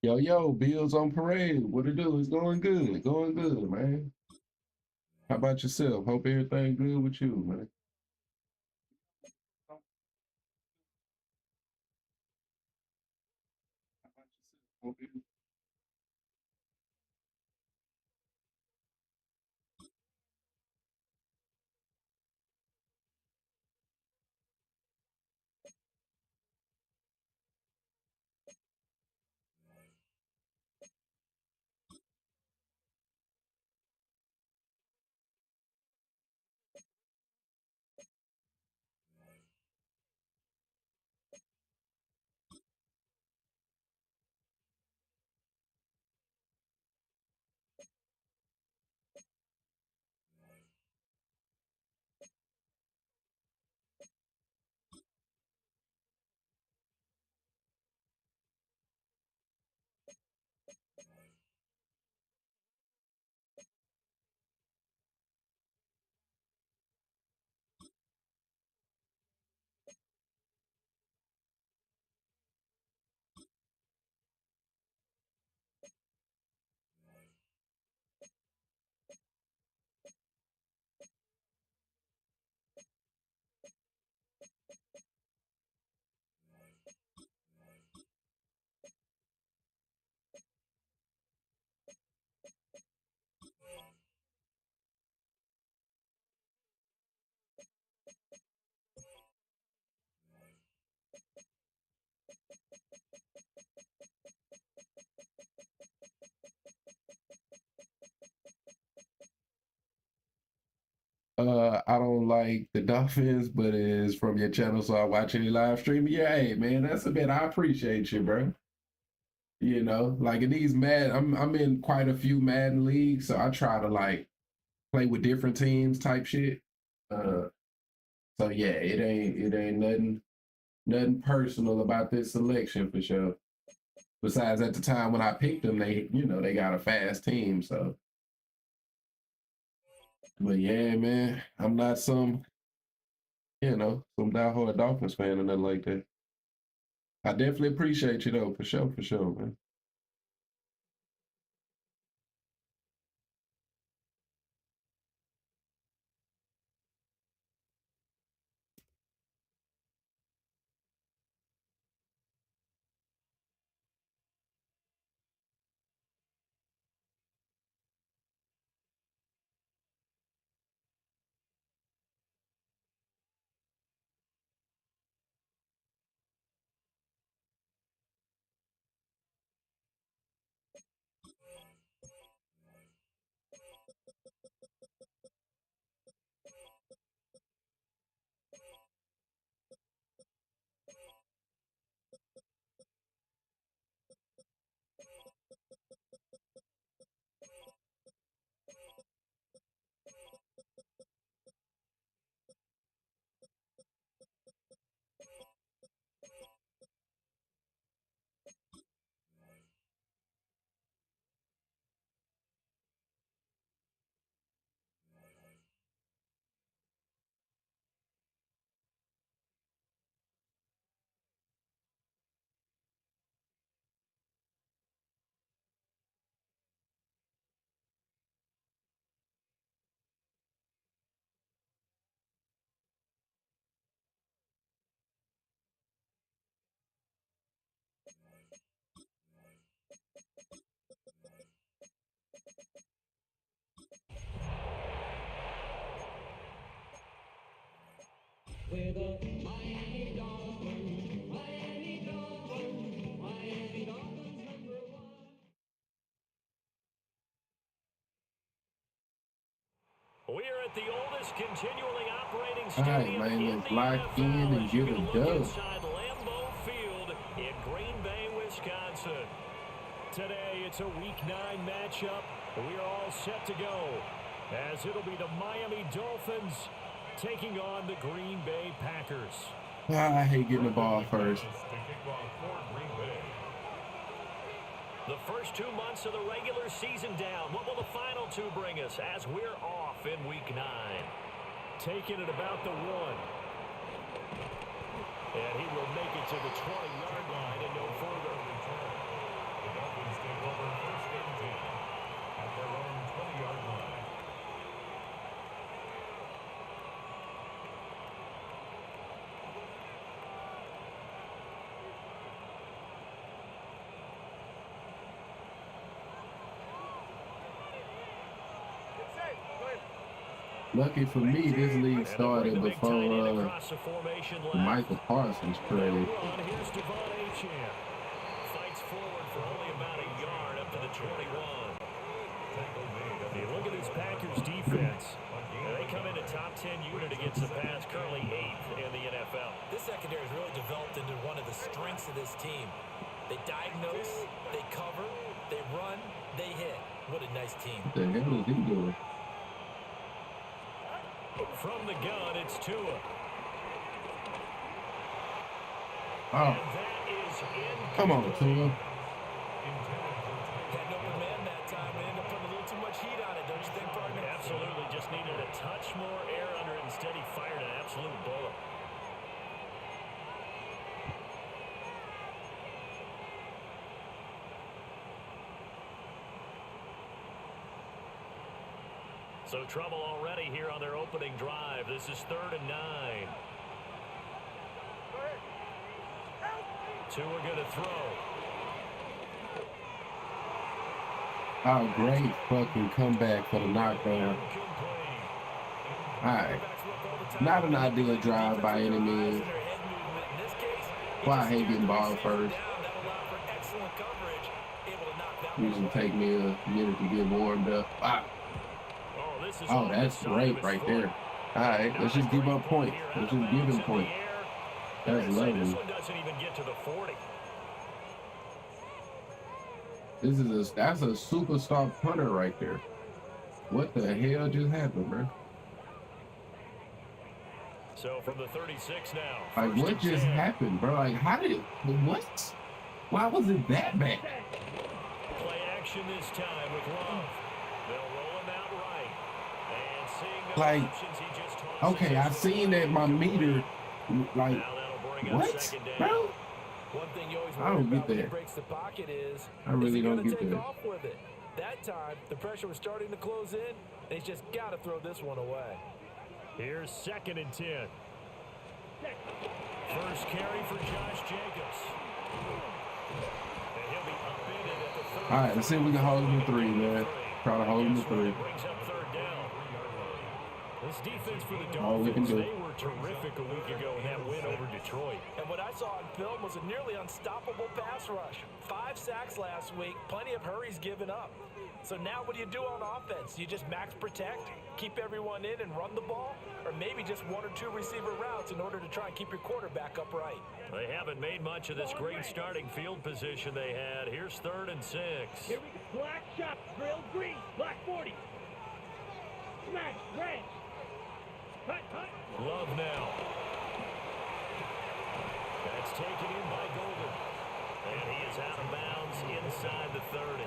Yo, yo, Bills on parade. What it do? It's going good, man. How about yourself? Hope everything good with you, man. Hope you- I don't like the Dolphins, but it's from your channel, so I watch any live stream. Yeah, hey, man, that's a bit. I appreciate you, bro. You know, like in these I'm in quite a few Madden leagues, so I try to like play with different teams type shit. Uh, so yeah, it ain't nothing personal about this selection for sure. Besides, at the time when I picked them, they got a fast team. So, but yeah, man, I'm not some diehard Dolphins fan or nothing like that. I definitely appreciate you though, for sure, man. With the Miami Dolphins, Miami Dolphins, Miami Dolphins #1. We're at the oldest continually operating All right, stadium man, in let's the lock in NFL and as you get get a a look dub. inside Lambeau Field in Green Bay, Wisconsin. Today, it's a Week 9 matchup. We're all set to go as it'll be the Miami Dolphins taking on the Green Bay Packers. I hate getting the ball first. The first 2 months of the regular season down. What will the final 2 bring us as we're off in Week 9? Taking it about the 1. And he will make it to the 20-yard line and no further. Lucky for me, this league And they'll bring started the big tight end before across the formation the left. Michael Parsons They'll trade. run. Here's Devon Achane. Fights forward for only about a yard up to the 21. You look at this Packers defense. They come in a top 10 unit against the pass, currently 8th in the NFL. This secondary has really developed into one of the strengths of this team. They diagnose, they cover, they run, they hit. What a nice team. What the hell is he doing? From the gun, it's Tua. Oh, And that is incomplete. come on, Tua. Had an open man that time and ended up putting a little too much heat on it, don't you think, partner? Absolutely, just needed a touch more air under it. Instead, he fired an absolute bullet. So trouble already here on their opening drive. This is 3rd and 9. Tua going to throw. Oh, great fucking comeback for the knockdown. All right. Not an ideal drive by any means. Well, I hate getting ball first. Usually take me a minute to get warmed up. Ah. Oh, that's great right there. All right, let's just give up points. Let's just give him points. That's lovely. This one doesn't even get to the 40. That's a superstar punter right there. What the hell just happened, bro? So from the 36 now. Like, what just happened, bro? Like, what? Why was it that bad? Play action this time with Love. They'll roll him out right. And seeing no Like, options, he just tosses okay, it. I seen that my meter, like, Now that'll bring up what, second down. bro? One thing you always I worry don't get about when he that. breaks the pocket is I really he don't gonna get take that. off with it? That time, the pressure was starting to close in, and he's just got to throw this one away. Here's 2nd and 10. First carry for Josh Jacobs. And he'll be upended at the 30. All right, let's see if we can hold him to 3, man. Try to hold him to 3. Brings up 3rd down. This defense for the All we can Dolphins, do. they were terrific a week ago in that win over Detroit. And what I saw on film was a nearly unstoppable pass rush. 5 sacks last week, plenty of hurries given up. So now what do you do on offense? You just max protect, keep everyone in and run the ball? Or maybe just 1 or 2 receiver routes in order to try and keep your quarterback upright? They haven't made much of this great starting field position they had. Here's 3rd and 6. Here we go. Black shot, drill, green, black 40. Smash, ranch. Hut, hut. Love now. That's taken in by Golden. And he is out of bounds inside the 30.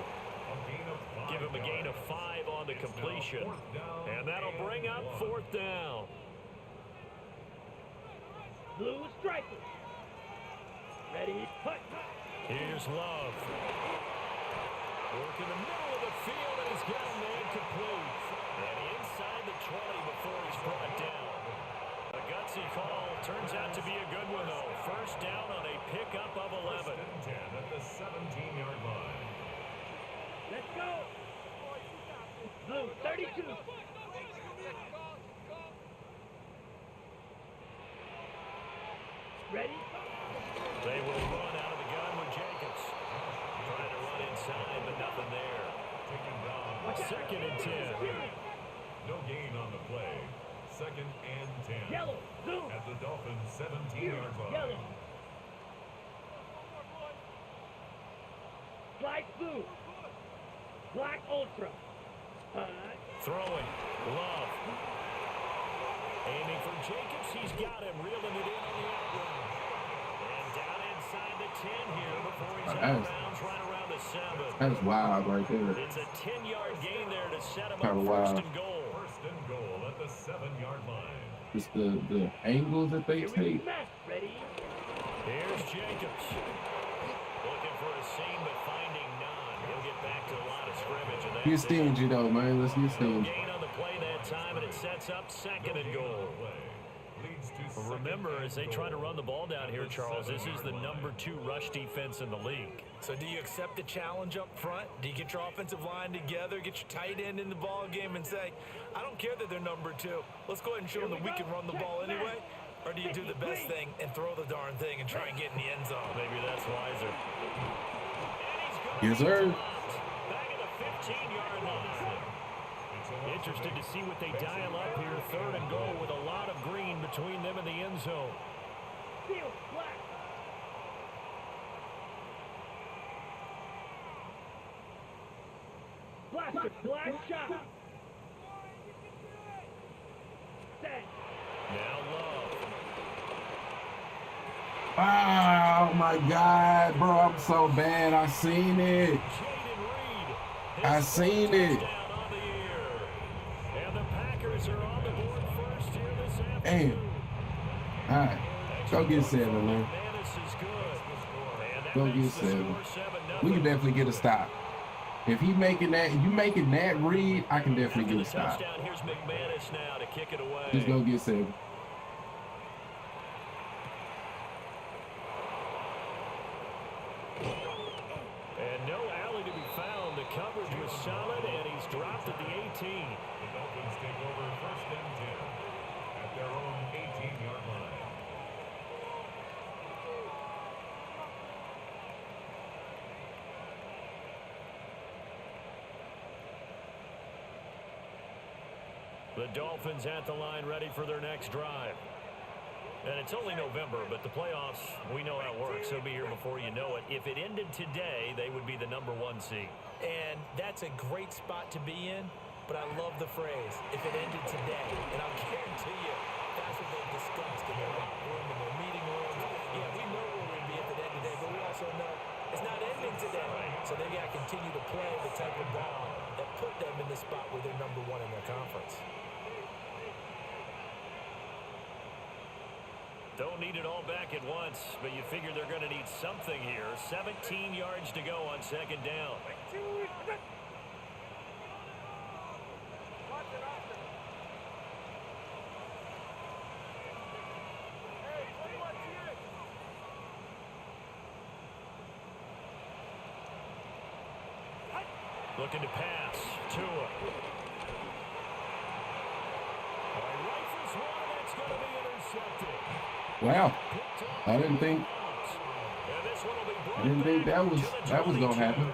Give him a gain of 5 on the completion. And that'll bring up 4th down. Blue striker. Ready, hut, hut. Here's Love. Work in the middle of the field, and he's got a man complete. And inside the 20 before he's brought down. A gutsy call. Turns out to be a good one, though. First down on a pickup of 11. 10 at the 17-yard line. Let's go. Blue 32. Ready? They will run out of the gun with Jacobs. Trying to run inside, but nothing there. Taken down. 2nd and 10. No gain on the play. 2nd and 10. Yellow, zoom. At the Dolphins' 17-yard line. Yellow. Slide blue. Black ultra. Throwing. Love. Aiming for Jacobs. He's got him. Reeling it in on the outrun. And down inside the 10 here before he's out of bounds right around the 7. That's wild right there. It's a 10-yard gain there to set him Kinda up wild. 1st and goal. 1st and goal at the 7-yard line. Just the angles that they Here we take. smash. Ready? Here's Jacobs. Looking for a seam, but finding none. He'll get back to the line of scrimmage. And Get that's it. stingy though, man. Let's get No stingy. gain on the play that time, and it sets up 2nd and goal. Leads to Remember, as they try to run the ball down here, Charles, this is the #2 rush defense in the league. So do you accept the challenge up front? Do you get your offensive line together, get your tight end in the ball game and say, I don't care that they're #2. Let's go ahead and show them that we can run the ball anyway? Or do you do the best thing and throw the darn thing and try and get in the end zone? Maybe that's wiser. Yes, sir. Back at the 15-yard line. Interested to see what they dial up here. 3rd and goal with a lot of green between them and the end zone. Field flat. Blaster, black shot. Set. Now Love. Oh my God, bro, I'm so bad. I seen it. Jaden Reed. I seen it. Touchdown on the year. And the Packers are on the board first here this Damn. afternoon. All right, go get 7, man. McManus is good. And that Go makes get the 7. score 7-0. We can definitely get a stop. If he making that, you making that read, I can definitely After get the a stop. touchdown, here's McManus now to kick it away. Just go get 7. And no alley to be found. The coverage was solid, and he's dropped at the 18. The Dolphins take over 1st and 10 at their own 18-yard line. The Dolphins at the line ready for their next drive. And it's only November, but the playoffs, we know how it works. They'll be here before you know it. If it ended today, they would be the #1 seed. And that's a great spot to be in, but I love the phrase, if it ended today. And I'll guarantee you, that's what they've discussed in their locker room, in their meeting rooms. Yeah, we know where we'd be if it ended today, but we also know it's not ending today. So they've got to continue to play the type of ball that put them in the spot where they're #1 in their conference. Don't need it all back at once, but you figure they're going to need something here. 17 yards to go on 2nd down. Looking to pass. Tua. Rifles one, that's going to be intercepted. Wow, I didn't think that was gonna happen.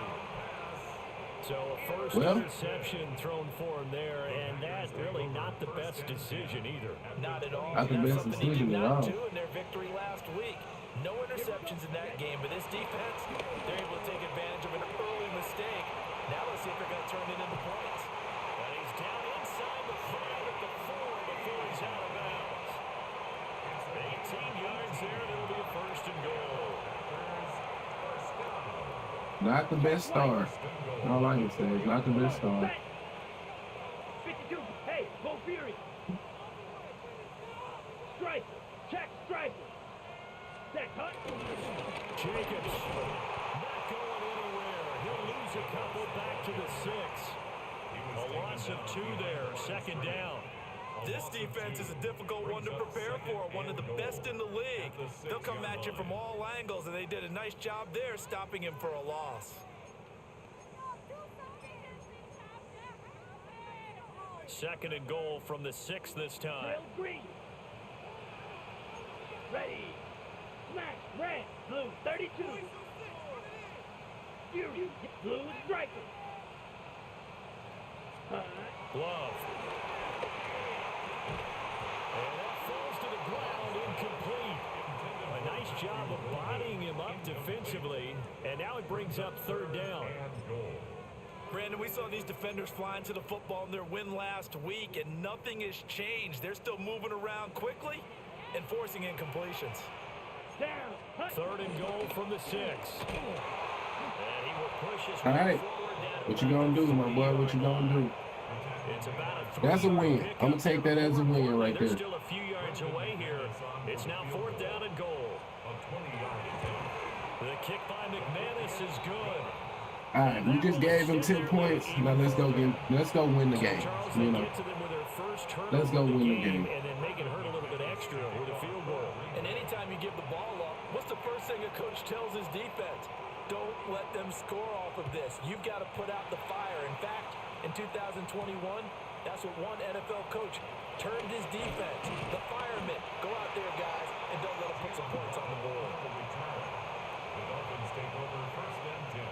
So a first interception thrown for him there, and that's really not the best decision either. Not at all. Not the best Something they did decision at not all. do in their victory last week. No interceptions in that game, but this defense, they're able to take advantage of an early mistake. Now let's see if they're going to turn it into points. And he's down inside the 5 at the 4 before he's out of bounds. 18 yards there, and it'll be a 1st and goal. Not the best start. All I can say is not the best start. 52. Hey, go Fury. Striker. Check striker. Set cut. Jacobs not going anywhere. He'll lose a couple back to the 6. A loss of 2 there. 2nd down. This defense is a difficult one to prepare for, one of the best in the league. They'll come at you from all angles, and they did a nice job there stopping him for a loss. 2nd and goal from the 6 this time. Real green. Ready. Smash. Red. Blue. 32. Fury. Blue striker. Love. And that falls to the ground, incomplete. A nice job of bodying him up defensively, and now it brings up 3rd down. Brandon, we saw these defenders flying to the football in their win last week, and nothing has changed. They're still moving around quickly and forcing incompletions. Down. 3rd and goal from the 6. And he will push his All way right. forward down What you gonna do, my boy? What you gonna do? It's about a That's a 3-yard win. pickup. I'm gonna take that as a win right They're there. still a few yards away here. It's now 4th down and goal. The kick by McManus is good. All right, we just gave him 10 points. Now let's go win the game. Charles, You they know, get to them with their first turnover let's go of win the game. and then make it hurt a little bit extra with a field goal. And anytime you give the ball up, what's the first thing a coach tells his defense? Don't let them score off of this. You've got to put out the fire. In fact, in 2021, that's what one NFL coach turned his defense. The firemen. Go out there, guys, and don't let them put some points on the board. The Dolphins take over first and 10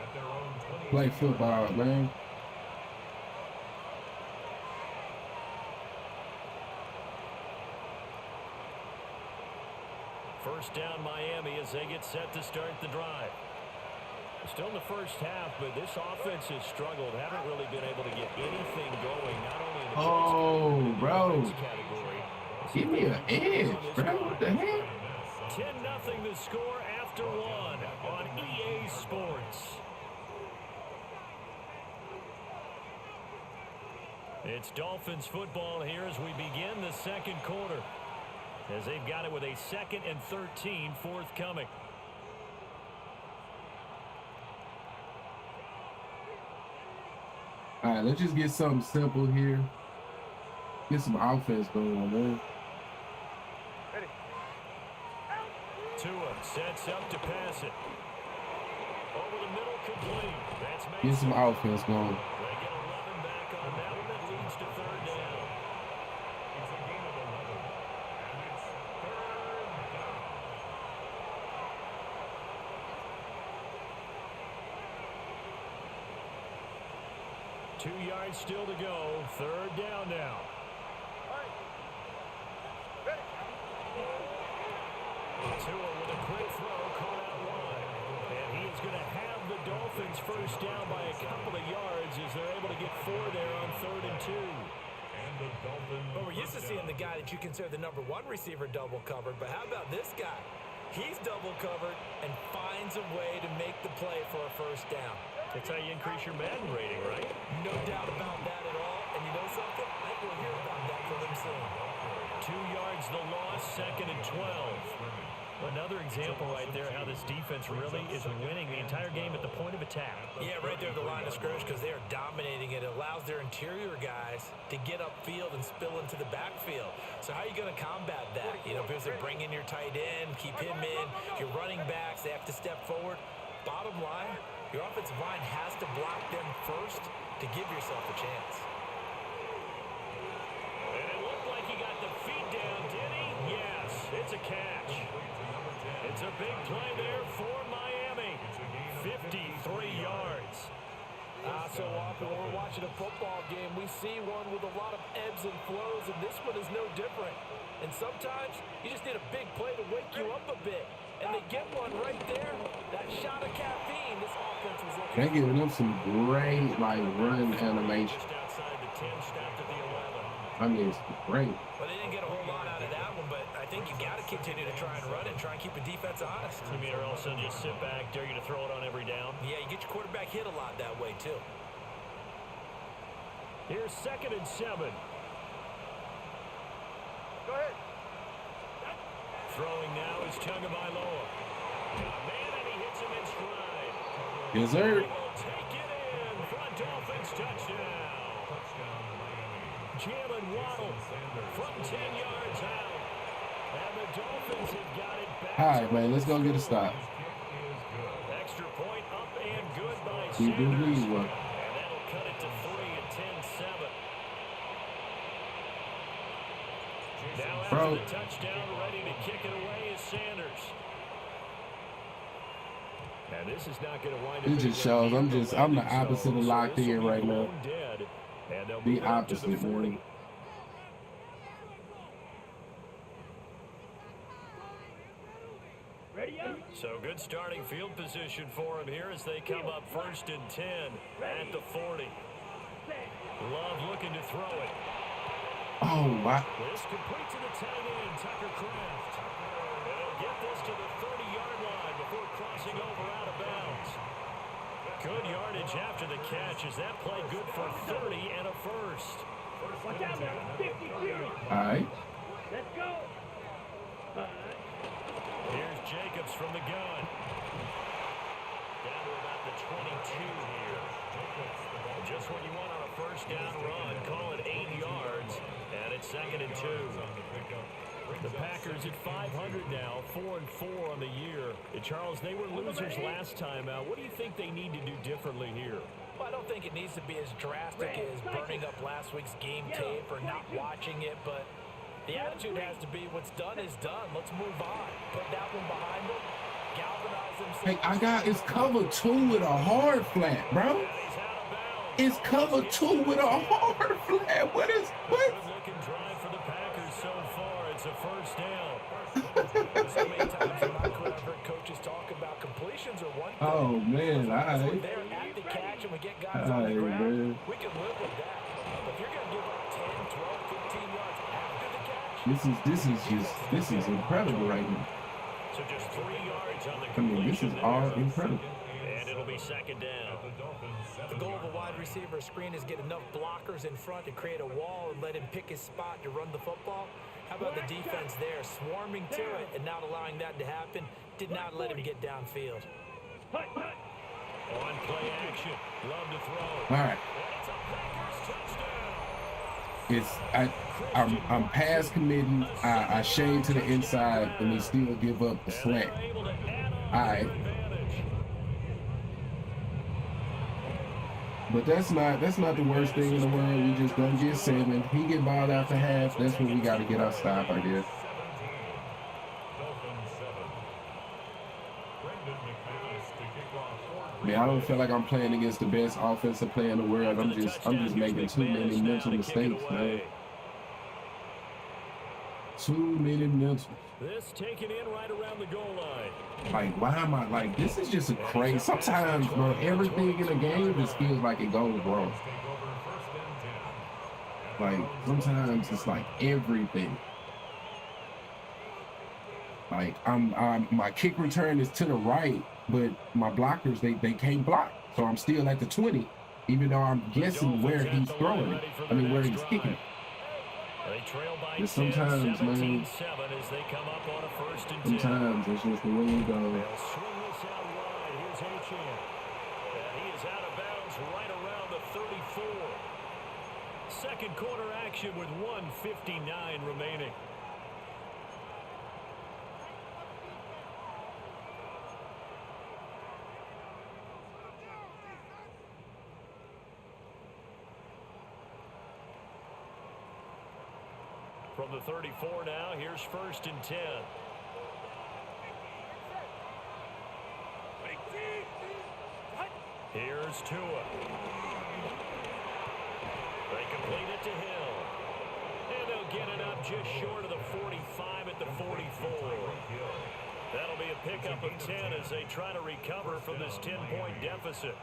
at their own 20. Play football, man. First down Miami as they get set to start the drive. Still in the first half, but this offense has struggled. Haven't really been able to get anything going, not only in the Oh, bro. defense category. Give me an edge, bro. What the heck? 10-0 the score after one on EA Sports. It's Dolphins football here as we begin the second quarter, as they've got it with a 2nd and 13 forthcoming. All right, let's just get something simple here. Get some offense going on, man. Tua sets up to pass it. Over the middle, complete. That's Get some Mason. offense going. They get 11 back on that one. That leads to 3rd down. It's a gain of 11, and it's 3rd down. 2 yards still to go. 3rd down now. Tua with a quick throw, caught out wide. And he is going to have the Dolphins first down by a couple of yards as they're able to get 4 there on 3rd and 2. And the Dolphins. But we're used to seeing the guy that you consider the number 1 receiver double covered. But how about this guy? He's double covered and finds a way to make the play for a first down. That's how you increase your Madden rating, right? No doubt about that at all. And you know something? I think we'll hear about that from him soon. 2 yards the loss, 2nd and 12. Another example right there how this defense really is winning the entire game at the point of attack. Yeah, right there at the line of scrimmage because they are dominating it. It allows their interior guys to get upfield and spill into the backfield. So how are you going to combat that? You know, because they bring in your tight end, keep him in, your running backs, they have to step forward. Bottom line, your offensive line has to block them first to give yourself a chance. And it looked like he got the feet down, did he? Yes, it's a catch. It's a big play there for Miami. 53 yards. So often when we're watching a football game, we see one with a lot of ebbs and flows, and this one is no different. And sometimes you just need a big play to wake you up a bit. And they get one right there. That shot of caffeine, this offense was looking. They're giving them some great, like, run animation. Just outside the 10, stopped at the 11. I mean, it's great. Well, they didn't get a whole lot out of that one, but I think you got to continue to try and run it, try and keep the defense honest. You mean or else they'll just sit back, dare you to throw it on every down? Yeah, you get your quarterback hit a lot that way, too. Here's 2nd and 7. Go ahead. Throwing now is Tagovailoa. Man, and he hits him in stride. Yes, sir. He will take it in for a Dolphins touchdown. Jalen Waddle from 10 yards out. And the Dolphins have got it back. All right, man, let's go get a stop. Extra point up and good by We do Sanders. need one. And that'll cut it to 3 at 10-7. Now after Bro. the touchdown, ready to kick it away is Sanders. And this is not going to wind up. It just shows I'm the opposite of locked in right now. The opposite, man. Ready up? So good starting field position for him here as they come up 1st and 10 at the 40. Love looking to throw it. Oh, wow. This complete to the tight end, Tucker Kraft. And he'll get this to the 30-yard line before crossing over out of bounds. Good yardage after the catch. Is that play good for 30 and a first? Watch out there. 52. All right. Let's go. Here's Jacobs from the gun. Down to about the 22 here. Just what you want on a first down run. Call it 8 yards, and it's 2nd and 2. The Packers at 500 now, 4-4 on the year. And Charles, they were losers last time out. What do you think they need to do differently here? Well, I don't think it needs to be as drastic as burning up last week's game tape or not watching it, but the attitude has to be what's done is done. Let's move on. Put that one behind them. Galvanize themselves. Hey, I got it's cover 2 with a hard flat, bro. It's cover 2 with a hard flat. What? Good-looking drive for the Packers so far. It's a first down. So many times in my career, I've heard coaches talk about completions are one thing. Oh man, all We're right. there at the catch and we get guys on the ground. Man. We can live with that. But if you're going to give up 10, 12, 15 yards after the catch, This is incredible right now. So just 3 yards on the I mean, this is completion all there. incredible. And it'll be 2nd down. the goal of a wide receiver screen is get enough blockers in front to create a wall and let him pick his spot to run the football. How about the defense there, swarming to it and not allowing that to happen? Did not let him get downfield. On play action, love to throw. All right. It's a Packers touchdown. I'm past committing. I shade to the inside and they still give up the slack. All right. But that's not the worst thing in the world. We just gonna get 7. He get balled after half. That's when we got to get our stop, I guess. Man, I don't feel like I'm playing against the best offensive player in the world. I'm just making too many mental mistakes, man. Too many mental. This taken in right around the goal line. Like, why am I like this? Is just a crazy. Sometimes, bro, everything in a game just feels like it goes wrong. Like sometimes it's like everything. Like my kick return is to the right, but my blockers they can't block, so I'm still at the 20, even though I'm guessing where he's throwing it. I mean, where he's kicking. They trail by Just sometimes, 10, man. 17-7 as they come up on a 1st and 10. Sometimes it's just the way you go. They'll swing this out wide. Here's Achane. And he is out of bounds right around the 34. Second quarter action with 1:59 remaining. From the 34 now, here's 1st and 10. Here's Tua. They complete it to Hill. And they'll get it up just short of the 45 at the 44. That'll be a pickup of 10 as they try to recover from this 10-point deficit.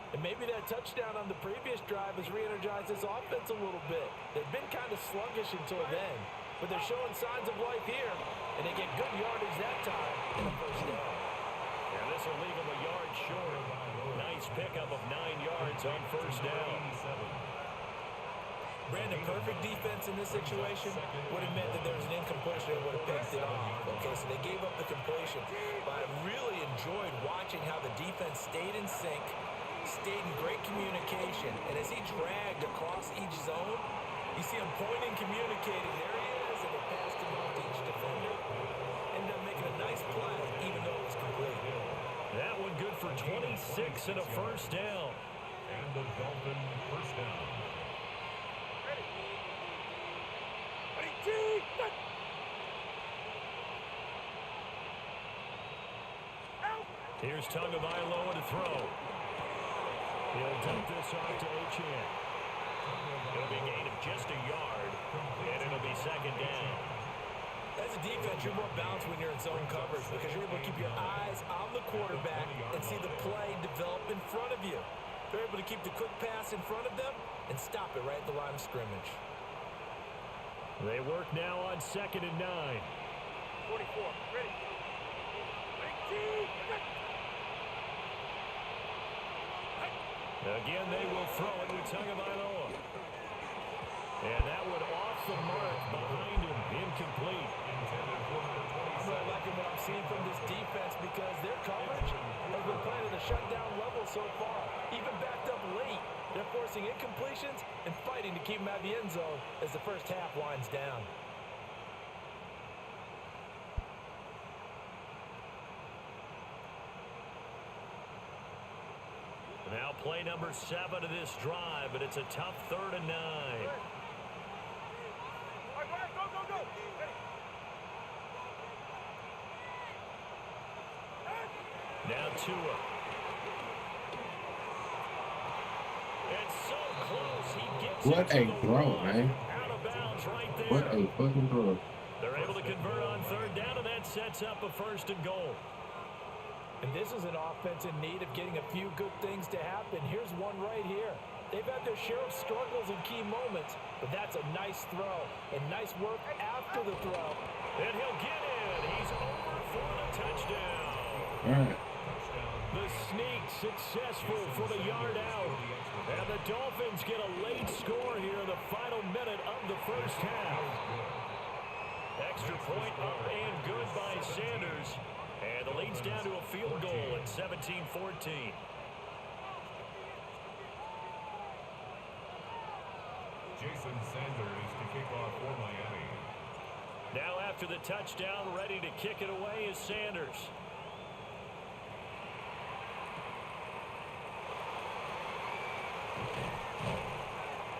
And maybe that touchdown on the previous drive has re-energized his offense a little bit. They've been kind of sluggish until then, but they're showing signs of life here, and they get good yardage that time in the 1st down. And this will leave them a yard short. Nice pickup of 9 yards on 1st down. Brandon, perfect defense in this situation would have meant that there was an incompletion and would have picked it off. Okay, so they gave up the completion, but I really enjoyed watching how the defense stayed in sync, stayed in great communication, and as he dragged across each zone, you see him pointing, communicating. There he is, and they passed him off to each defender. Ended up making a nice play, even though it was complete. That one good for 26 and a 1st down. And the Dolphin 1st down. Here's Tagovailoa to throw. He'll dump this off to Achane. It'll be a gain of just a yard, and it'll be 2nd down. As a defense, you're more balanced when you're in zone coverage because you're able to keep your eyes on the quarterback and see the play develop in front of you. They're able to keep the quick pass in front of them and stop it right at the line of scrimmage. They work now on 2nd and 9. 44, ready. Again, they will throw it with Tagovailoa. And that one off the mark behind him, incomplete. I'm really liking what I'm seeing from this defense because their coverage has been playing at a shutdown level so far. Even backed up late, they're forcing incompletions and fighting to keep them out of the end zone as the first half winds down. Now play number 7 of this drive, but it's a tough 3rd and 9. Go. Now Tua. It's so close. He gets What it to a the throw, one. man. Out of bounds right there. What a fucking throw. They're able to convert on 3rd down, and that sets up a 1st and goal. And this is an offense in need of getting a few good things to happen. Here's one right here. They've had their share of struggles in key moments, but that's a nice throw and nice work after the throw. And he'll get in. He's over for the touchdown. All right. The sneak successful for the yard out. And the Dolphins get a late score here in the final minute of the first half. Extra point up and good by Sanders. And the lead's down to a field goal at 17-14. Jason Sanders to kick off for Miami. Now after the touchdown, ready to kick it away is Sanders.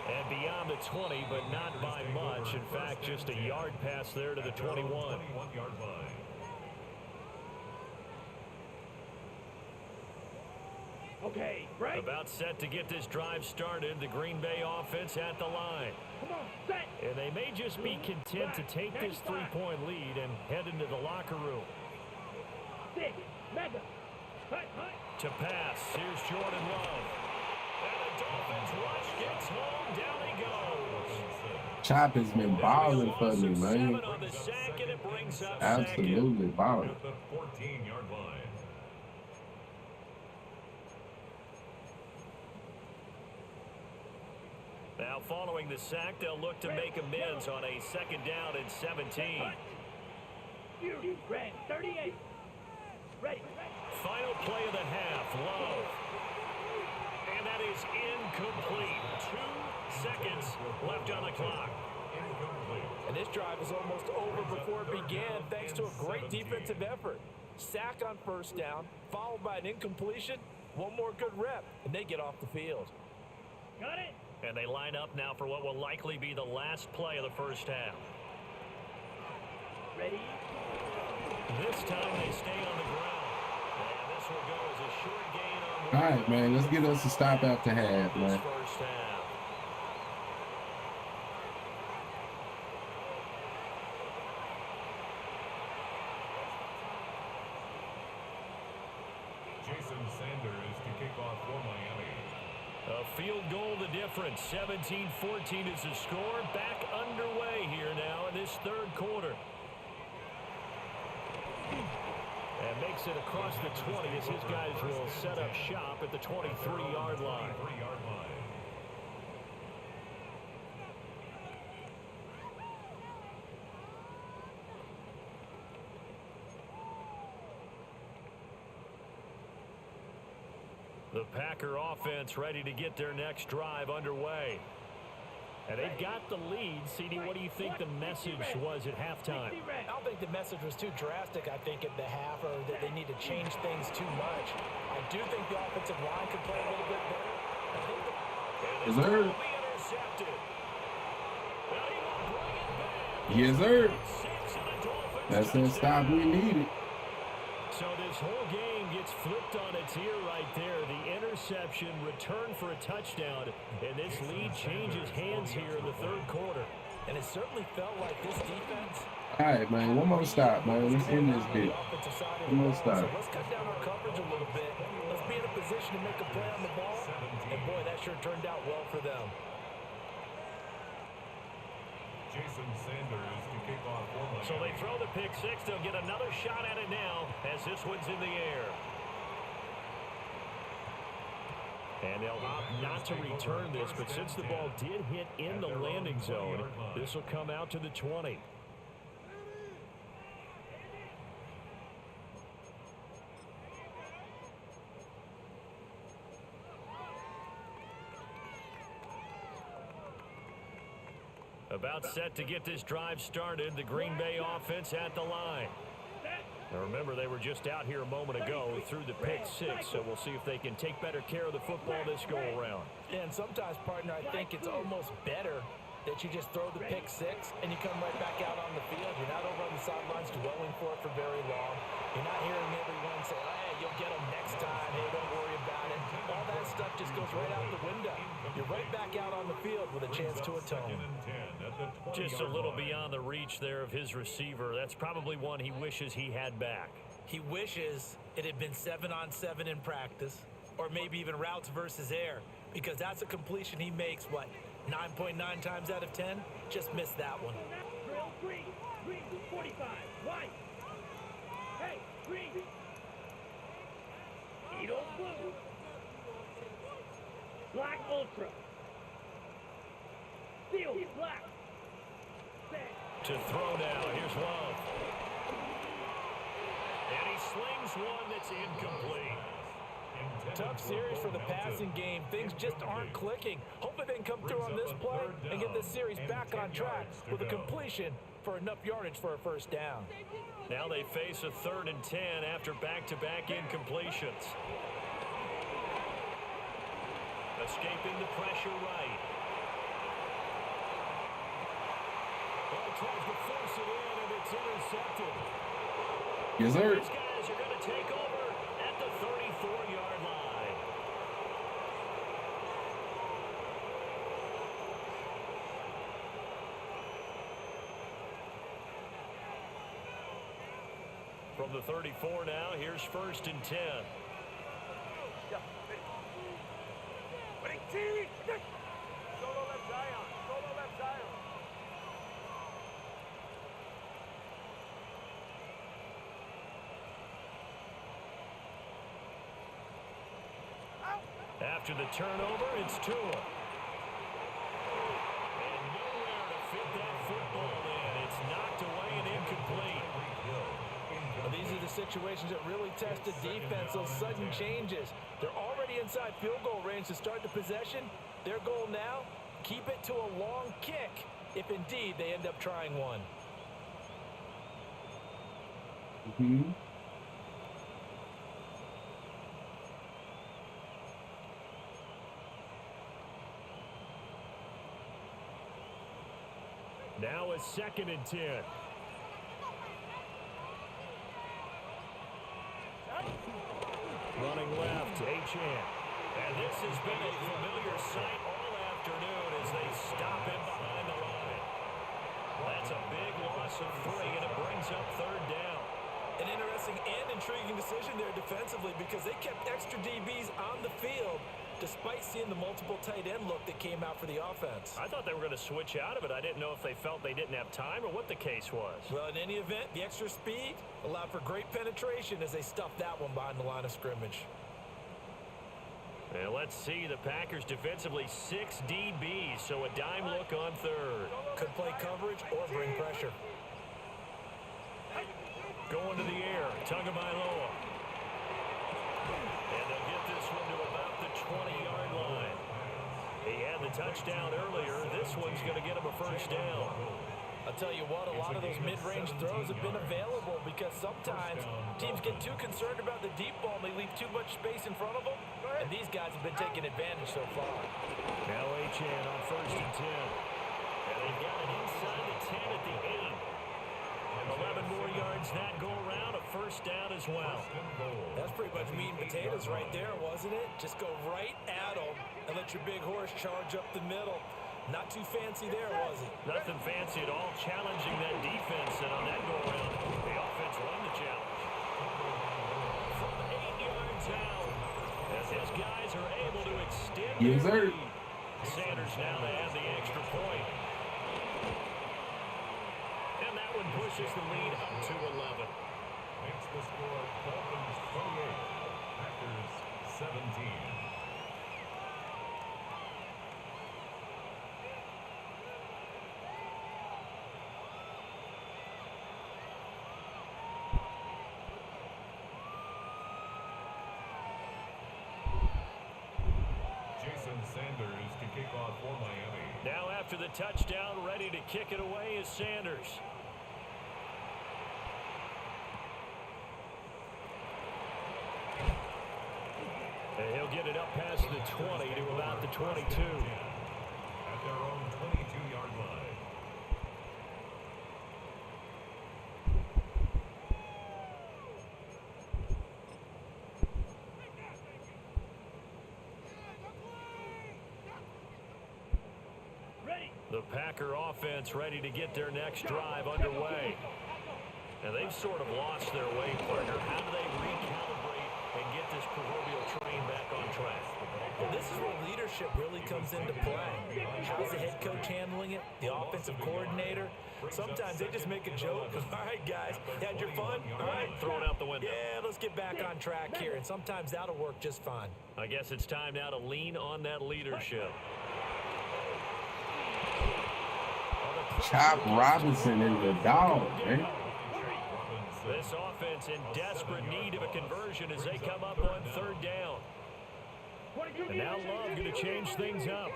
And beyond the 20, but not by much. In fact, just a yard pass there to the 21. 21-yard line. Okay, right. About set to get this drive started. The Green Bay offense at the line. Come on, set. And they may just be content to take this 3-point lead and head into the locker room. 6, mega. Hut. To pass, here's Jordan Love. And the Dolphins rush gets home. Down he goes. Chop has been balling for me, man. 7 on the sack, and it brings up Absolutely balling. At the 14-yard line. Now following the sack, they'll look to make amends on a 2nd down and 17. You ran 38. Ready. Final play of the half, Love. And that is incomplete. 2 seconds left on the clock. And this drive is almost over before it began thanks to a great defensive effort. Sack on 1st down, followed by an incompletion. One more good rep, and they get off the field. Got it. And they line up now for what will likely be the last play of the first half. Ready. This time they stay on the ground. And this will go as a short gain on All right, man. Let's get us a stop after half, this man. first half. Jason Sanders to kick off for Miami. A field goal the difference. 17-14 is the score. Back underway here now in this 3rd quarter. And makes it across the 20 as his guys will set up shop at the 23-yard line. 23-yard line. The Packer offense ready to get their next drive underway. And they've got the lead. CD, what do you think the message was at halftime? I don't think the message was too drastic, I think, at the half, or that they need to change things too much. I do think the offensive line could play a little bit better. I think Yes, sir. Yes, sir. That's the stop we needed. So this whole game gets flipped on its ear right there. The interception, return for a touchdown, and this lead changes hands here in the 3rd quarter. And it certainly felt like this defense. All right, man. One more stop, man. Let's end this bit. One more So stop. let's cut down our coverage a little bit. Let's be in a position to make a play on the ball. And boy, that sure turned out well for them. Jason Sanders to kick off for Miami. So they throw the pick 6. They'll get another shot at it now as this one's in the air. And they'll opt not to return this, but since the ball did hit in the landing zone, this will come out to the 20. About set to get this drive started. The Green Bay offense at the line. Now remember, they were just out here a moment ago through the pick six, so we'll see if they can take better care of the football this go-around. And sometimes, partner, I think it's almost better that you just throw the pick six and you come right back out on the field. You're not over on the sidelines dwelling for it for very long. You're not hearing everyone say, hey, you'll get them next time. Hey, don't worry about it. All that stuff just goes right out the window. You're right back out on the field with a chance to atone. Just a little beyond the reach there of his receiver. That's probably one he wishes he had back. He wishes it had been 7-on-7 in practice, or maybe even routes versus air, because that's a completion he makes, what, 9.9 times out of 10? Just missed that one. Drill green. Green 45. White. Hey, green. Edo blue. Black ultra. Steel black. Set. To throw now. Here's Love. And he slings one that's incomplete. Tough series for the passing game. Things just aren't clicking. Hopefully they can come through on this play and get this series back on track with a completion for enough yardage for a first down. Now they face a 3rd and 10 after back-to-back incompletions. Escaping the pressure right. Well, tries to force it in, and it's intercepted. Yes, sir. These guys are going to take over at the 34-yard line. From the 34 now, here's 1st and 10. Solo left Zion. Solo left Zion. After the turnover, it's Thru. And nowhere to fit that football in. It's knocked away and incomplete. Well, these are the situations that really test the defense, those sudden changes. They're already inside field goal range to start the possession. Their goal now, keep it to a long kick, if indeed they end up trying one. Mm-hmm. Now a 2nd and 10. Running left, Achane. And this has been a familiar sight all afternoon as they stop him behind the line. That's a big loss of 3, and it brings up 3rd down. An interesting and intriguing decision there defensively because they kept extra DBs on the field despite seeing the multiple tight end look that came out for the offense. I thought they were going to switch out of it. I didn't know if they felt they didn't have time or what the case was. Well, in any event, the extra speed allowed for great penetration as they stuffed that one behind the line of scrimmage. And let's see, the Packers defensively 6 DBs, so a dime look on 3rd. Could play coverage or bring pressure. Going to the air, Tagovailoa. And they'll get this one to about the 20-yard line. He had the touchdown earlier. This one's going to get him a first down. I'll tell you what, a lot of those mid-range throws have been available because sometimes teams get too concerned about the deep ball and they leave too much space in front of them. And these guys have been taking advantage so far. Now Achane on 1st and 10. And they've got it inside the 10 at the 8. 11 more yards that go around, a first down as well. That's pretty much meat and potatoes right there, wasn't it? Just go right at them and let your big horse charge up the middle. Not too fancy there, was it? Nothing fancy at all, challenging that defense, and on that go-around, the offense won the challenge. From 8 yards out, as his guys are able to extend Yes, their sir. lead. Sanders now to have the extra point. And that one pushes the lead up to 11. Makes the score Dolphins 28, Packers 17. after the touchdown, ready to kick it away is Sanders. And he'll get it up past the 20 to about the 22. At their own 22-yard line. The Packer offense ready to get their next drive underway. And they've sort of lost their way, partner. How do they recalibrate and get this proverbial train back on track? Well, this is where leadership really comes into play. How's the head coach handling it? The offensive coordinator? Sometimes they just make a joke. All right, guys, you had your fun? All right, Throw it out the window. Yeah, let's get back on track here. And sometimes that'll work just fine. I guess it's time now to lean on that leadership. Chop Robinson is the dog, man. This offense in desperate need of a conversion as they come up on third down. And now Love going to change things up.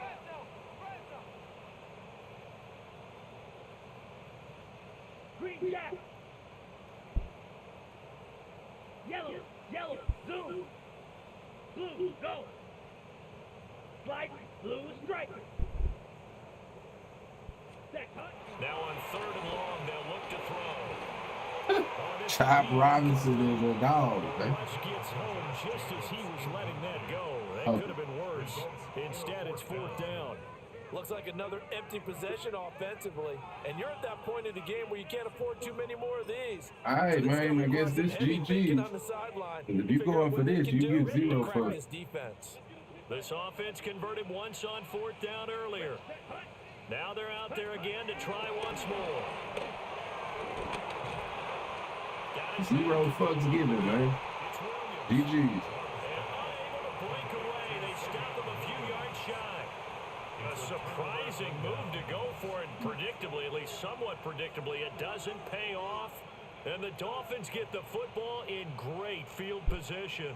Green jack. Yellow, yellow, blue. Blue, go. Slide, blue, strike. Now on third and long, they'll look to throw. Chop Robinson is a dog, man. Rush gets home just as he was letting that go. That could have been worse. Instead, it's fourth down. Looks like another empty possession offensively. And you're at that point in the game where you can't afford too many more of these. All right, man, I guess this GG. If you go up for this, you get 0 for it. This offense converted once on fourth down earlier. Now they're out there again to try once more. 0 fucks given, man. GG's. Unable to break away. They stop them a few yards shy. A surprising move to go for it. Predictably, at least somewhat predictably, it doesn't pay off. And the Dolphins get the football in great field position.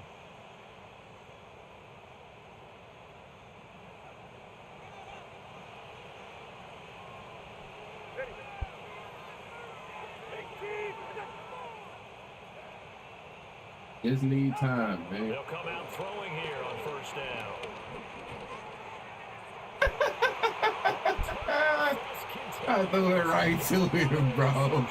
Just need time, man. They'll come out throwing here on first down. I threw it right to him, bro.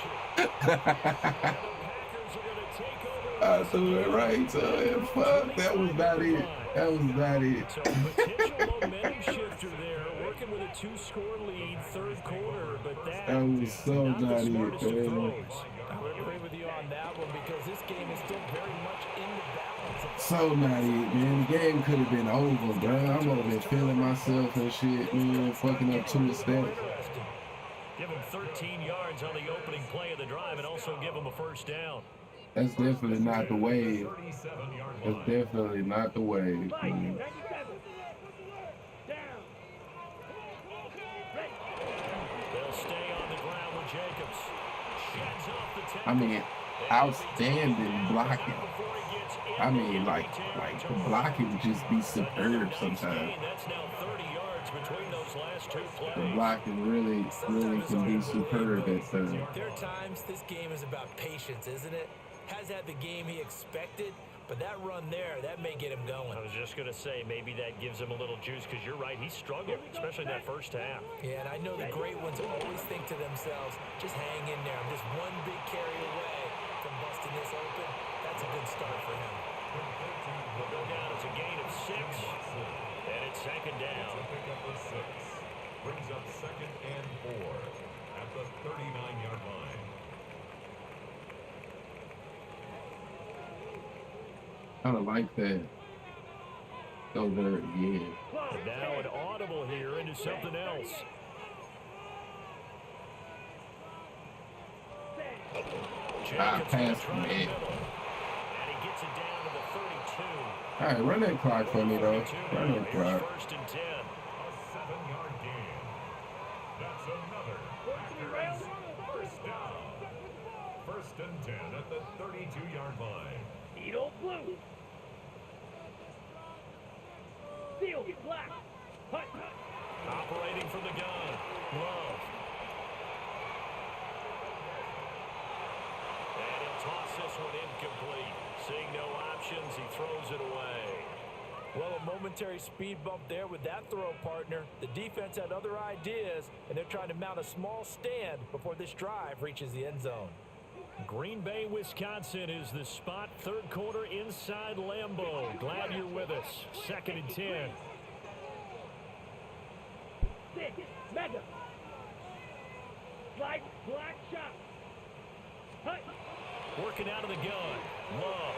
I threw it right to him. Fuck, that was not it. That was not it. So potential momentum shifter there, working with a 2-score lead, third quarter, but that was so not the not it, smartest of man. throws. I would agree with you on that one because this game is still very much in the balance. So not it, man. The game could have been over, bro. I'm over there feeling myself and shit, man. Fucking up 2 steps. Give him 13 yards on the opening play of the drive and also give him a first down. That's definitely not the way. That's definitely not the way. Man. Down. They'll stay on the ground with Jacobs. Sheds off the tackle. I mean, outstanding blocking. I mean, like the blocking just be superb sometimes. That's now 30 yards between those last two plays. The blocking really can be superb at times. There are times this game is about patience, isn't it? Has had the game he expected, but that run there, that may get him going. I was just going to say, maybe that gives him a little juice, because you're right, he struggled, especially in that first half. Yeah, and I know the great ones always think to themselves, just hang in there. I'm just one big carry away from busting this open. That's a good start for him. We'll go down. It's a gain of 6, and it's second down. Pick up the 6. Brings up 2nd and 4 at the 39-yard line. Kind of like that. Go there again. Now an audible here into something else. Pass from it. And he gets it down to the 32. All right, run that clock for me, though. Run that clock. First and 10. A 7-yard gain. That's another. Packers first down. 1st and 10 at the 32-yard line. Eagle blue. Steel black. Hut. Operating from the gun. he throws it away. Well, a momentary speed bump there with that throw, partner. The defense had other ideas, and they're trying to mount a small stand before this drive reaches the end zone. Green Bay, Wisconsin is the spot. Third quarter inside Lambeau. Glad you're with us. 2nd and 10. 6, mega. Slide, black shot. Hut. Working out of the gun. Love.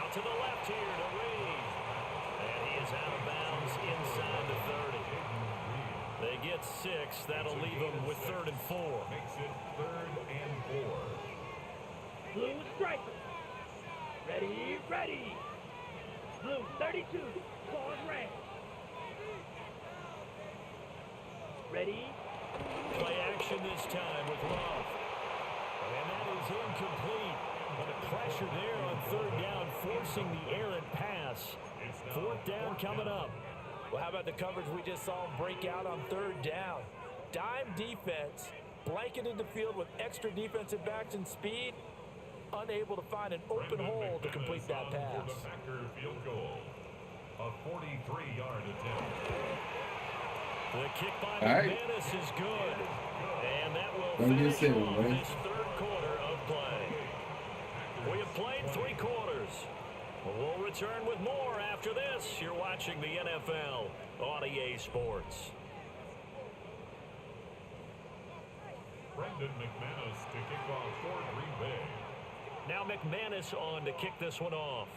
Out to the left here to Reed. And he is out of bounds inside the 30. They get 6. That'll leave them with 3rd and 4. Makes it 3rd and 4. Blue striker. Ready, ready. Blue 32. Call ranch. Ready. Play action this time with Love. And that is incomplete. But the pressure there on 3rd down, forcing the errant pass. 4th down coming up. Well, how about the coverage we just saw him break out on 3rd down? Dime defense, blanketed the field with extra defensive backs and speed, unable to find an open hole to complete that pass. The Packer field goal. A 43-yard attempt. The kick by right. McManus is good. And that will Don't get finish settled, off man. this 3rd quarter of play. We have played 3 quarters. We'll return with more after this. You're watching the NFL on EA Sports. Brendan McManus to kick off for Green Bay. Now McManus on to kick this one off.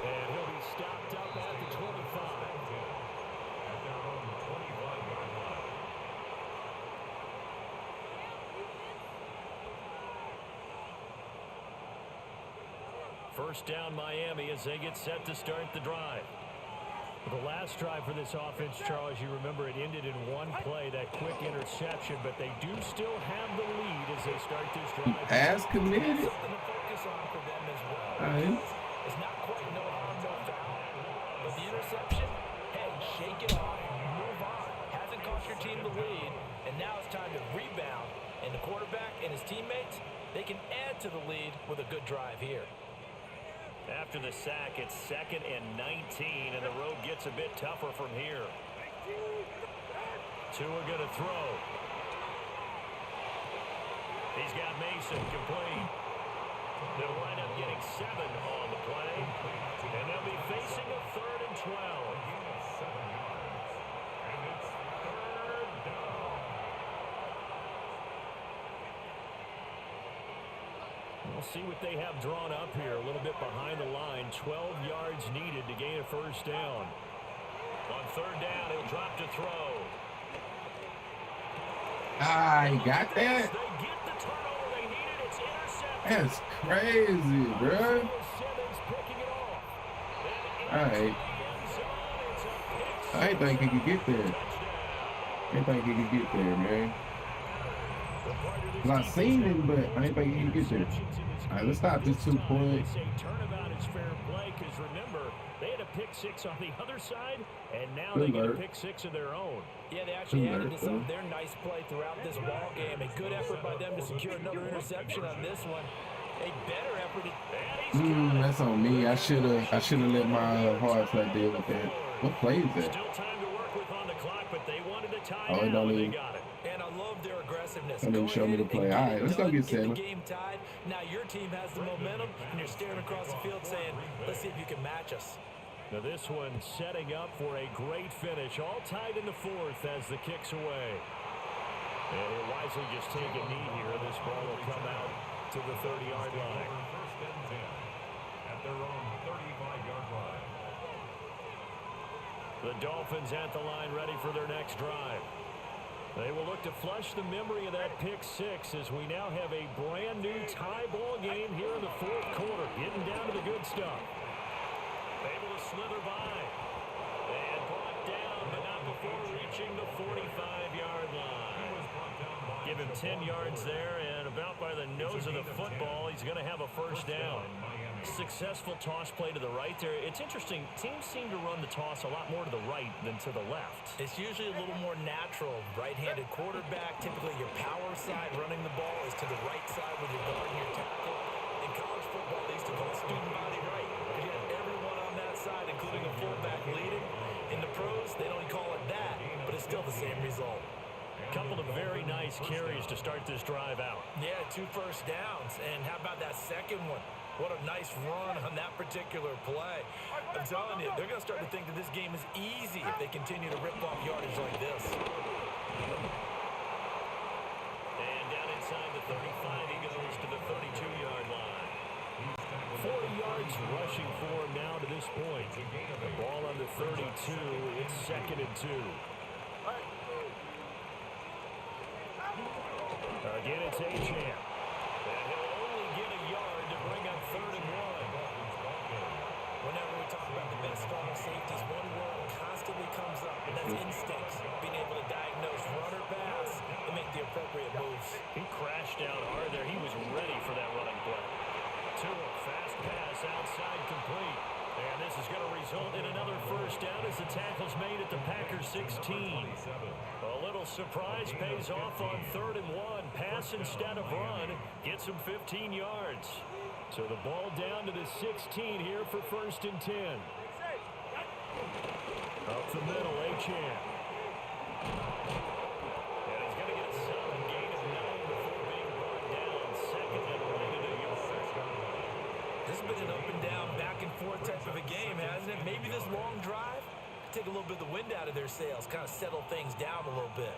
And he'll be stopped up at the 25. At their own 25-yard line. First down Miami as they get set to start the drive. The last drive for this offense, Charles, you remember it ended in one play, that quick interception, but they do still have the lead as they start this drive. Pass committed. Something to focus on for them as well. All right. It's not quite no harm, no foul. But the interception, hey, shake it off, move on. Hasn't cost your team the lead, and now it's time to rebound. And the quarterback and his teammates, they can add to the lead with a good drive here. After the sack, it's 2nd and 19, and the road gets a bit tougher from here. Tua going to throw. He's got Mason complete. They'll wind up getting 7 on the play, and they'll be facing a 3rd and 12. 7 yards. And it's 3rd down. We'll see what they have drawn up here. A little bit behind the line. 12 yards needed to gain a 1st down. On 3rd down, he'll drop to throw. Ah, he got that? They get the turnover they needed. It's intercepted. That's crazy, bro. Simmons picking it off. All right. I didn't think he could get there. I didn't think he could get there, man. I seen him, but I didn't think he could get there. All right, let's stop this 2-point. Turnabout is fair play because remember, they had a pick 6 on the other side, and now they get a pick 6 of their own. Yeah, they actually added to some of their nice play throughout this ball game. A good effort by them to secure another interception on this one. A better effort. That's on me. I should have let my hard side deal with that. What play is that? Still time to work with on the clock, but they wanted a tie Oh, it now, don't and they even- got it. And I love their aggressiveness. Don't even Go show me ahead the play. and All get right, it let's go done, get the 7. game tied. Now your team has the momentum, and you're staring across the field saying, let's see if you can match us. Now this one setting up for a great finish. All tied in the 4th as the kick's away. And he'll wisely just take a knee here. This ball will come out to the 30-yard line. 1st and 10 at their own 35-yard line. The Dolphins at the line ready for their next drive. They will look to flush the memory of that pick 6 as we now have a brand new tie ball game here in the 4th quarter. Getting down to the good stuff. Able to slither by. And brought down, but not before reaching the 45-yard line. Give him 10 yards there, and about by the nose of the football, he's going to have a 1st down. Miami Successful toss play to the right there. It's interesting. Teams seem to run the toss a lot more to the right than to the left. It's usually a little more natural. Right-handed quarterback, typically your power side running the ball is to the right side with your guard and your tackle. In college football, they used to call it student body right because you had everyone on that side, including a fullback leading. In the pros, they don't call it that, but it's still the same result. Couple of very nice carries to start this drive out. Yeah, 2 first downs. And how about that second one? What a nice run on that particular play. I'm telling you, they're going to start to think that this game is easy if they continue to rip off yardage like this. And down inside the 35, he goes to the 32-yard line. 40 yards rushing for him now to this point. The ball on the 32. It's 2nd and 2. Again, it's Acham. And he'll only get a yard to bring up 3rd and 1. Whenever we talk about the best strong safeties, one word constantly comes up, and that's instincts. Being able to diagnose run or pass and make the appropriate moves. He crashed down hard there. He was ready for that running play. Thru, fast pass outside complete. And this is going to result in another first down as the tackle's made at the Packers 16. A little surprise pays off on 3rd and 1. Pass instead of run. Gets him 15 yards. So the ball down to the 16 here for 1st and 10. Up the middle, Acham. And he's going to get a solid gain of 9 before being brought down. 2nd and right at a yard. This has been an up and down, back and forth type of a game, hasn't it? Maybe this long drive take a little bit of the wind out of their sails, kind of settle things down a little bit.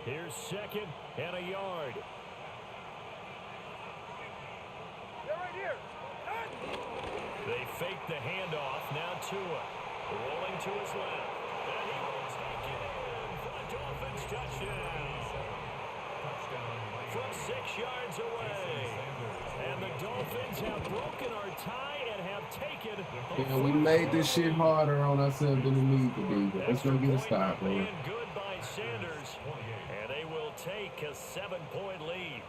Here's 2nd and a yard. They're right here. They fake the handoff. Now Tua rolling to his left. And he will take it in for the Dolphins touchdown. From 6 yards away. And the Dolphins have broken our tie and have taken. Yeah, we made this shit harder on ourselves than it needs to be. But let's go get a stop, man. Good by Sanders. And they will take a 7-point lead.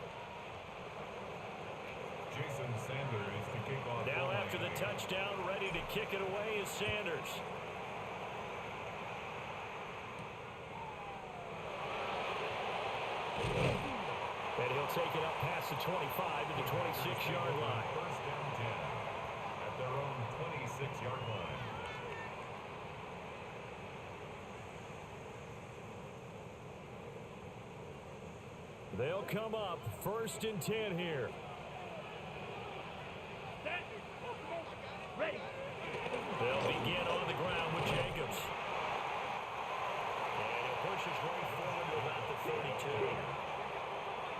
Jason Sanders to kick off. Now after the touchdown, ready to kick it away is Sanders. And he'll take it up past the 25 to the 26-yard line. 1st down 10 at their own 26-yard line. They'll come up 1st and 10 here. Set. Ready. They'll begin on the ground with Jacobs. And he'll push his way forward to about the 32.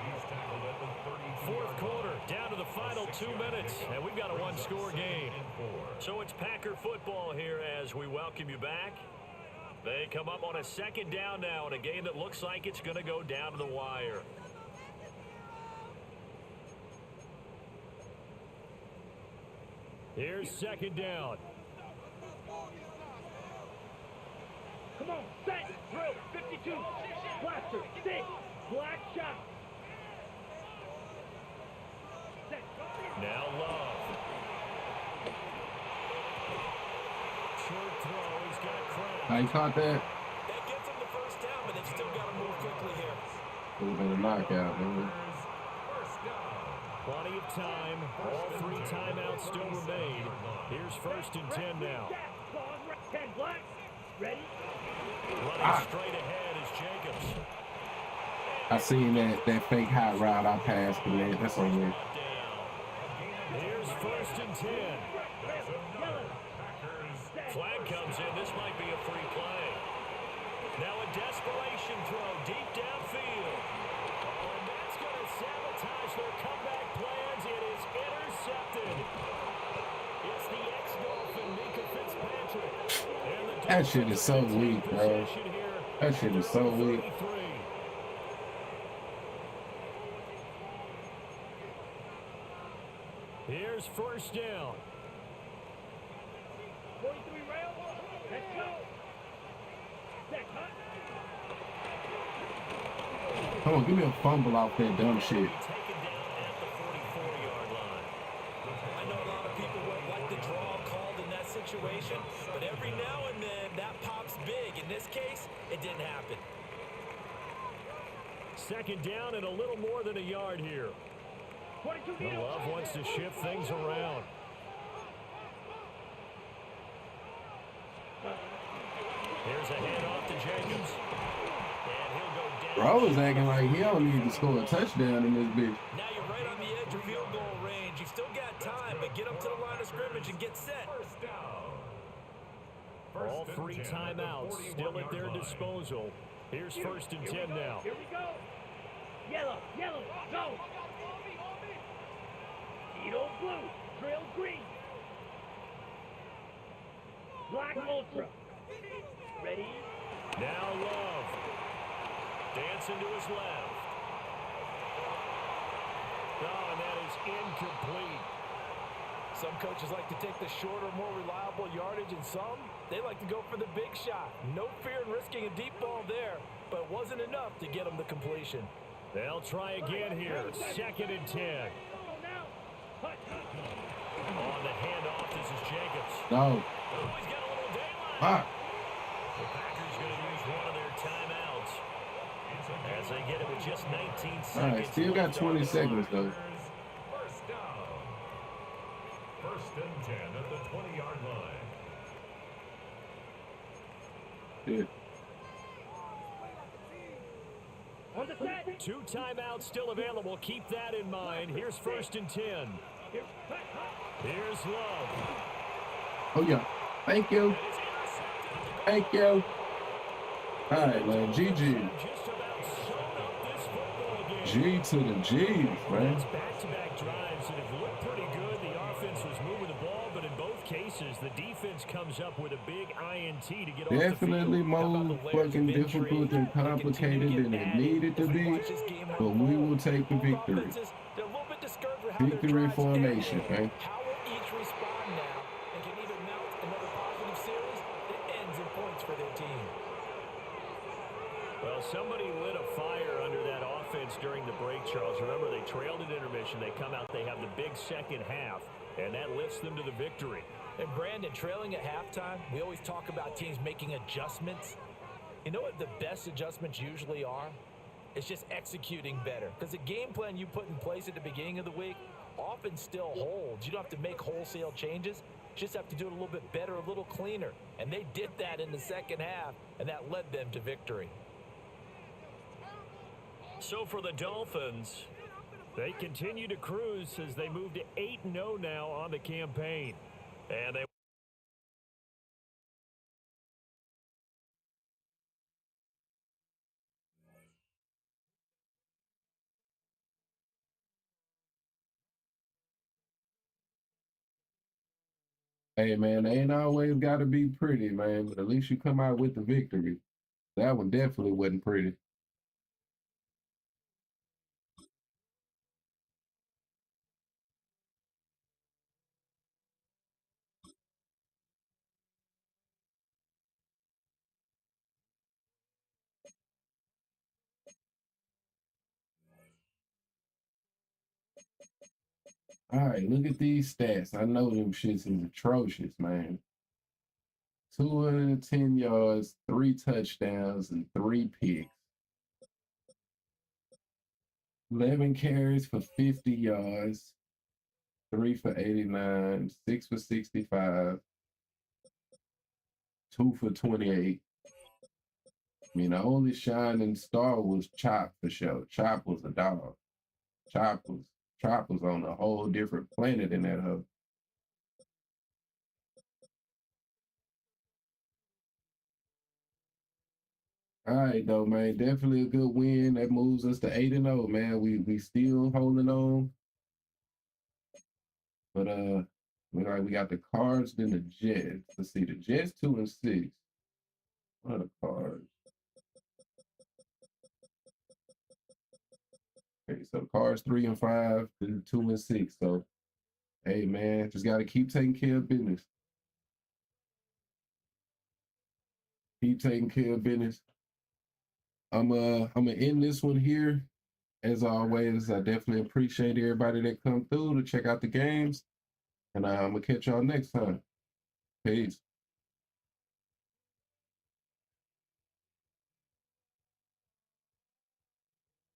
He's tackled at the 32. 4th quarter, down to the final 2 minutes, and we've got a 1-score game. So it's Packer football here as we welcome you back. They come up on a 2nd down now in a game that looks like it's going to go down to the wire. Here's 2nd down. Come on. Set. Drill. 52. Blaster. 6. Black shot. Set. Now Love. Short throw. He's got Kraft. How you caught that? That gets them the first down, but they've still got to move quickly here. It would have been a knockout, man. First down. Plenty of time. All 3 timeouts still remain. Here's 1st and 10 now. 10 black. Ready. Running straight ahead is Jacobs. I seen that fake hot route I passed, man. That's on me. Here's 1st and 10. Flag comes in. This might be a free play. Now a desperation throw deep downfield. Oh, and that's going to sabotage their comeback plans. It is intercepted. It's the ex-Dolphin, Mika Fitzpatrick. And the That shit is so weak, bro. That shit is so weak. Here's 1st down. 43 rail. Let's go. Set. Cut. Come on, give me a fumble off that dumb shit. Taken down at the 44-yard line. I know a lot of people situation, but every now and then that pops big. In this case, it didn't happen. Second down and a little more than a yard here. Love wants to shift things around. Here's a handoff to Jacobs. And he'll go down. Bro is acting like he don't need to score a touchdown in this bitch. Now you're right on the edge of field goal range. You've still got time, but get up to the line of scrimmage and get set. First down. All three timeouts still at their disposal. Here's first and 10 now. Here we go. Yellow, yellow, go. Tito blue, trail green. Black ultra. Ready? Now Love. Dancing to his left. Oh, and that is incomplete. Some coaches like to take the shorter, more reliable yardage, and some, they like to go for the big shot. No fear in risking a deep ball there, but it wasn't enough to get them the completion. They'll try again here. Second and 10. On the handoff, this is Jacobs. No. Oh, he's got a little daylight. Ah. The Packers going to use one of their timeouts as they get it with just 19 seconds. All right, still got 20 seconds though. First down. First and 10 at the 20-yard line. Yeah. On the set. Two timeouts still available. Keep that in mind. Here's first and 10. Here's Love. Oh yeah. Thank you. Thank you. All right, man. GG. Just about sewn up this football game. G to the G's, man. It's back-to-back drives that have looked pretty good. The offense was moving the ball, but in both cases, the defense comes up with a big INT to get Definitely off the field. more fucking difficult and complicated than it needed to be, but we will take the victory. Victory formation, man. How will each respond now and can either mount another positive series that ends in points for their team? Well, somebody lit a fire under that offense during the break, Charles. Remember, they trailed at intermission. They come out, they have the big second half, and that lifts them to the victory. And Brandon, trailing at halftime, we always talk about teams making adjustments. You know what the best adjustments usually are? It's just executing better. Because the game plan you put in place at the beginning of the week often still holds. You don't have to make wholesale changes. You just have to do it a little bit better, a little cleaner. And they did that in the second half, and that led them to victory. So for the Dolphins, they continue to cruise as they move to 8-0 now on the campaign. And they Hey, man, they ain't always got to be pretty, man, but at least you come out with the victory. That one definitely wasn't pretty. All right, look at these stats. I know them shits is atrocious, man. 210 yards, 3 touchdowns, and 3 picks. 11 carries for 50 yards, 3 for 89, 6 for 65, 2 for 28. I mean, the only shining star was Chop for sure. Chop was a dog. Chop was on a whole different planet in that hub. All right, though, man. Definitely a good win. That moves us to 8-0, man. We still holding on. But we got the Cards, then the Jets. Let's see, the Jets 2-6. What are the Cards? Okay, so Cards 3-5, then 2-6. So, hey, man, just got to keep taking care of business. Keep taking care of business. I'm gonna end this one here. As always, I definitely appreciate everybody that come through to check out the games, and I'm gonna catch y'all next time. Peace.